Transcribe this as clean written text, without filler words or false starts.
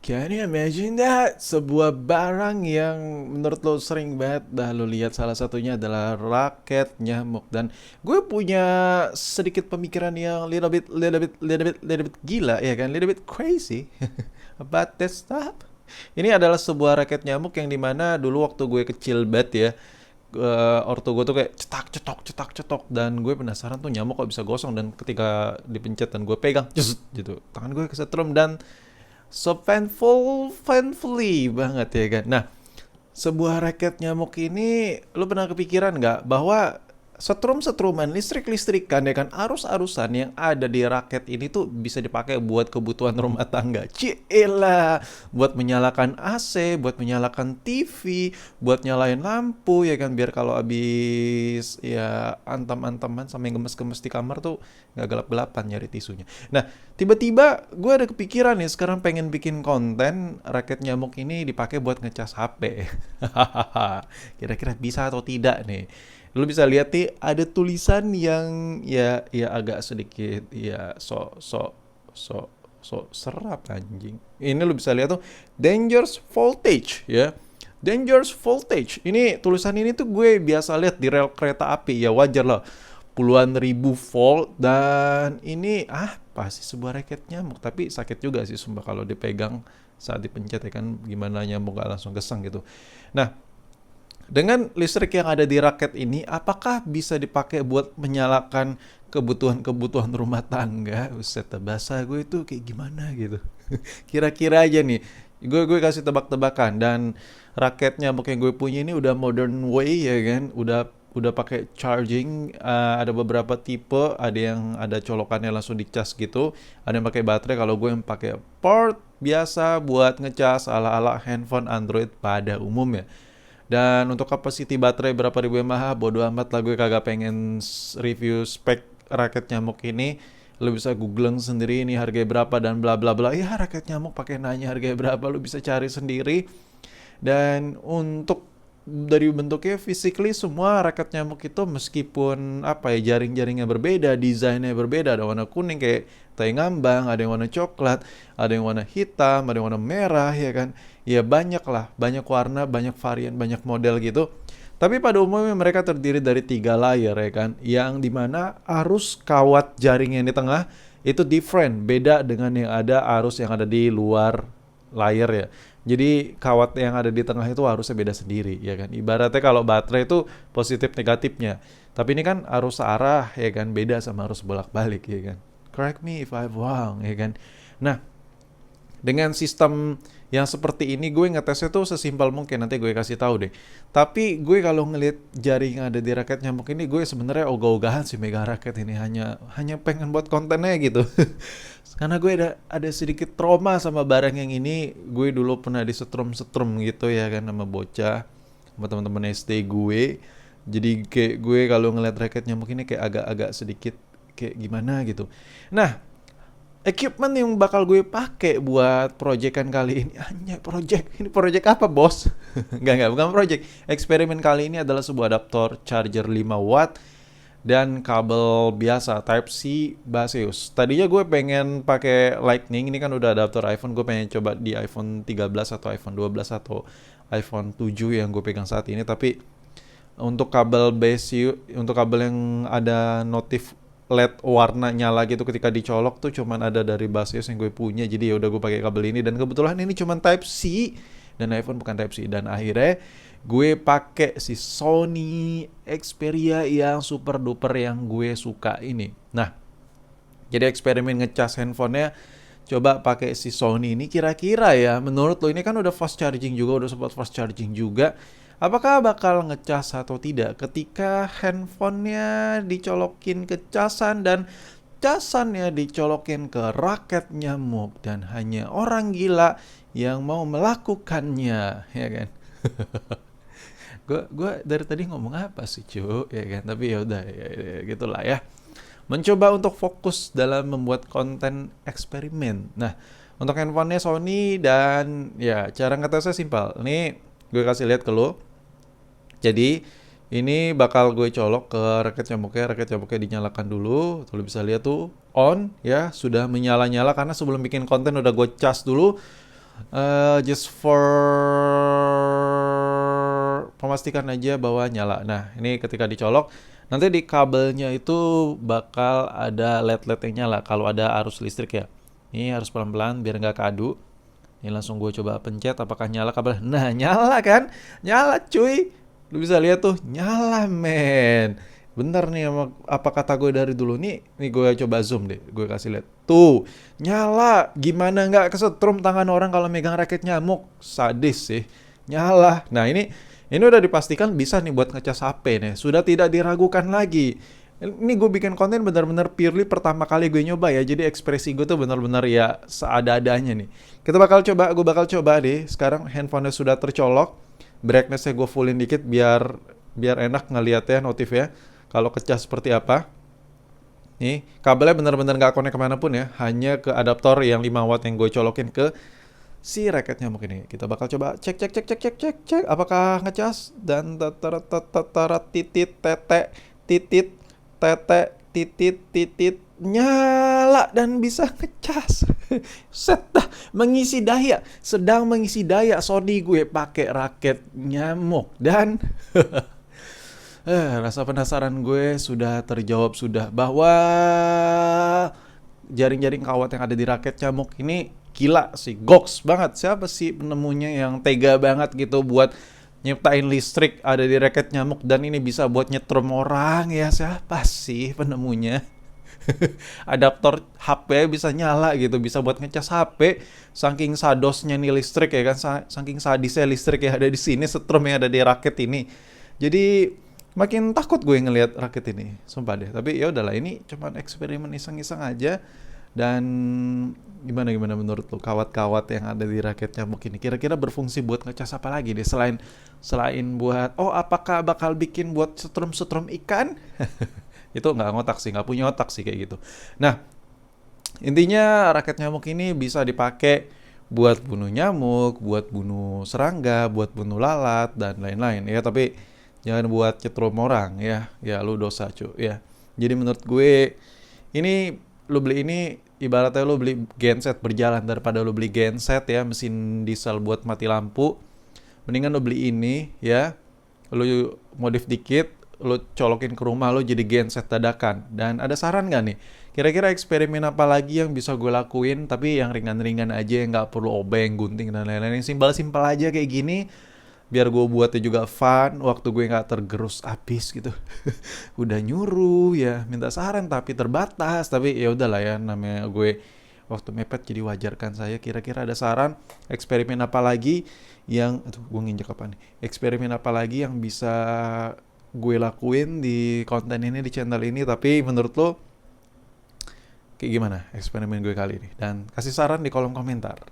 Can you imagine that? Sebuah barang yang menurut lo sering banget dah lo lihat, salah satunya adalah raket nyamuk. Dan gue punya sedikit pemikiran yang little bit gila ya kan, little bit crazy about that stuff. Ini adalah sebuah raket nyamuk yang dimana dulu waktu gue kecil banget ya, ortu gue tuh kayak cetak cetok cetak cetok, dan gue penasaran tuh nyamuk kok bisa gosong, dan ketika dipencet dan gue pegang gitu tangan gue kesetrum dan so painfully banget ya kan. Nah, sebuah raket nyamuk ini, lu pernah kepikiran nggak bahwa setrum-setruman listrik-listrikan ya kan, arus-arusan yang ada di raket ini tuh bisa dipakai buat kebutuhan rumah tangga. Cielah, buat menyalakan AC, buat menyalakan TV, buat nyalain lampu ya kan, biar kalau habis ya antam-antaman sampai gemes-gemes di kamar tuh nggak gelap-gelapan nyari tisunya. Nah, tiba-tiba gue ada kepikiran nih, sekarang pengen bikin konten raket nyamuk ini dipakai buat ngecas HP. Kira-kira bisa atau tidak nih? Lu bisa lihat nih, ada tulisan yang ya agak sedikit ya so so serap anjing. Ini lu bisa lihat tuh, dangerous voltage ya. Dangerous voltage. Ini tulisan ini tuh gue biasa lihat di rel kereta api, ya wajar lah. Puluhan ribu volt, dan ini pasti sebuah raket nyamuk, tapi sakit juga sih sumpah kalau dipegang saat dipencet ya kan, gimana nyamuk gak langsung gesang gitu. Nah, dengan listrik yang ada di raket ini, apakah bisa dipakai buat menyalakan kebutuhan-kebutuhan rumah tangga? Buset, bahasa gue itu kayak gimana gitu. Kira-kira aja nih, gue kasih tebak-tebakan. Dan raketnya yang gue punya ini udah modern way ya kan, udah pakai charging. Ada beberapa tipe, ada yang ada colokannya langsung dicas gitu, ada yang pakai baterai. Kalau gue yang pakai port biasa buat ngecas ala-ala handphone Android pada umumnya. Dan untuk capacity baterai berapa ribu mAh, bodo amat lah, gue kagak pengen review spek raket nyamuk ini. Lu bisa googling sendiri ini harganya berapa dan bla bla bla. Ya, raket nyamuk pakai nanya harganya berapa, lu bisa cari sendiri. Dan untuk dari bentuknya physically, semua raket nyamuk itu meskipun jaring-jaringnya berbeda, desainnya berbeda, ada warna kuning kayak tai ngambang, ada yang warna coklat, ada yang warna hitam, ada yang warna merah ya kan. Ya banyak lah, banyak warna, banyak varian, banyak model gitu. Tapi pada umumnya mereka terdiri dari 3 layer ya kan, yang dimana arus kawat jaring yang di tengah itu different, beda dengan yang ada arus yang ada di luar layar ya. Jadi kawat yang ada di tengah itu harusnya beda sendiri ya kan. Ibaratnya kalau baterai itu positif negatifnya. Tapi ini kan arus arah ya kan, beda sama arus bolak-balik ya kan. Correct me if I'm wrong ya kan. Nah, dengan sistem yang seperti ini, gue ngetesnya tuh sesimpel mungkin, nanti gue kasih tahu deh. Tapi gue kalau ngelihat jaring yang ada di raket nyamuk ini, gue sebenarnya ogah-ogahan sih megang raket ini, hanya pengen buat kontennya gitu. Karena gue ada sedikit trauma sama barang yang ini. Gue dulu pernah disetrum-setrum gitu ya kan sama bocah, sama teman-teman SD gue. Jadi kayak gue kalau ngeliat raket nyamuk ini kayak agak-agak sedikit kayak gimana gitu. Nah, equipment yang bakal gue pakai buat proyekan kali ini, hanya project apa bos? Enggak, bukan project. Eksperimen kali ini adalah sebuah adaptor charger 5 watt dan kabel biasa Type C Baseus. Tadinya gue pengen pakai Lightning, ini kan udah adaptor iPhone, gue pengen coba di iPhone 13 atau iPhone 12 atau iPhone 7 yang gue pegang saat ini, tapi untuk kabel Baseus, untuk kabel yang ada notif LED warna nyala gitu ketika dicolok tuh cuman ada dari Baseus yang gue punya. Jadi ya udah gue pakai kabel ini, dan kebetulan ini cuman Type C dan iPhone bukan Type C, dan akhirnya gue pakai si Sony Xperia yang super duper yang gue suka ini. Nah, jadi eksperimen ngecas handphonenya coba pakai si Sony ini, kira-kira ya menurut lo, ini kan udah fast charging juga, udah support fast charging juga, apakah bakal ngecas atau tidak ketika handphonenya dicolokin ke casan dan casannya dicolokin ke raket nyamuk, dan hanya orang gila yang mau melakukannya ya kan. Gue dari tadi ngomong apa sih cu ya kan, tapi ya udah ya, gitulah ya, mencoba untuk fokus dalam membuat konten eksperimen. Nah, untuk handphonenya Sony, dan ya cara ngetesnya simpel. Ini gue kasih lihat ke lo. Jadi ini bakal gue colok ke raket nyamuknya dinyalakan dulu. Tuh lo bisa lihat tuh on ya, sudah menyala-nyala karena sebelum bikin konten udah gue cas dulu. Just for memastikan aja bahwa nyala. Nah, ini ketika dicolok, nanti di kabelnya itu bakal ada LED-LED yang nyala kalau ada arus listrik ya. Ini harus pelan-pelan biar nggak kadu. Ini langsung gue coba pencet apakah nyala kabel. Nah, nyala kan? Nyala cuy. Lu bisa lihat tuh, nyala men. Bentar nih apa kata gue dari dulu nih gue coba zoom deh, gue kasih lihat. Tuh, nyala. Gimana nggak kesetrum tangan orang kalau megang raket nyamuk? Sadis sih. Nyala. Nah, ini udah dipastikan bisa nih buat ngecas HP nih. Sudah tidak diragukan lagi. Ini gue bikin konten benar-benar purely pertama kali gue nyoba ya. Jadi ekspresi gue tuh benar-benar ya seada-adanya nih. Gue bakal coba deh. Sekarang handphonenya sudah tercolok. Brightness-nya gue fullin dikit biar enak ngeliatnya notif ya. Kalau kecas seperti apa. Nih, kabelnya benar-benar nggak connect kemanapun ya. Hanya ke adaptor yang 5 watt yang gue colokin ke si raket nyamuk ini. Kita bakal coba cek apakah ngecas dan tatara titit tete titit tete titit titit nyala dan bisa ngecas. Set dah sedang mengisi daya Sony gue pakai raket nyamuk dan rasa penasaran gue sudah terjawab sudah bahwa jaring-jaring kawat yang ada di raket nyamuk ini gila sih, goks banget. Siapa sih penemunya yang tega banget gitu buat nyiptain listrik ada di raket nyamuk dan ini bisa buat nyetrum orang ya? Siapa sih penemunya? Adaptor HP bisa nyala gitu, bisa buat ngecas HP. Saking sadosnya nih listrik ya kan, saking sadisnya listrik yang ada di sini, setrum yang ada di raket ini. Jadi makin takut gue ngelihat rakit ini, sumpah deh. Tapi ya udahlah, ini cuman eksperimen iseng-iseng aja. Dan gimana menurut lo kawat-kawat yang ada di raket nyamuk ini kira-kira berfungsi buat ngecas apa lagi deh selain buat apakah bakal bikin buat setrum-setrum ikan? Itu nggak punya otak sih kayak gitu. Nah, intinya raket nyamuk ini bisa dipakai buat bunuh nyamuk, buat bunuh serangga, buat bunuh lalat dan lain-lain ya. Tapi jangan buat nyetrum orang ya. Ya lu dosa cuy ya. Jadi menurut gue ini lu beli ini ibaratnya lu beli genset berjalan daripada lu beli genset ya mesin diesel buat mati lampu. Mendingan lu beli ini ya. Lu modif dikit, lu colokin ke rumah lu jadi genset dadakan. Dan ada saran gak nih? Kira-kira eksperimen apa lagi yang bisa gue lakuin tapi yang ringan-ringan aja yang gak perlu obeng, gunting dan lain-lain. Yang simpel-simpel aja kayak gini biar gue buatnya juga fun, waktu gue nggak tergerus abis gitu. Udah nyuruh ya minta saran tapi terbatas, tapi ya udahlah ya, namanya gue waktu mepet jadi wajar kan. Saya kira-kira ada saran eksperimen apa lagi yang gue nginjek apa nih, eksperimen apa lagi yang bisa gue lakuin di konten ini, di channel ini, tapi menurut lo kayak gimana eksperimen gue kali ini, dan kasih saran di kolom komentar.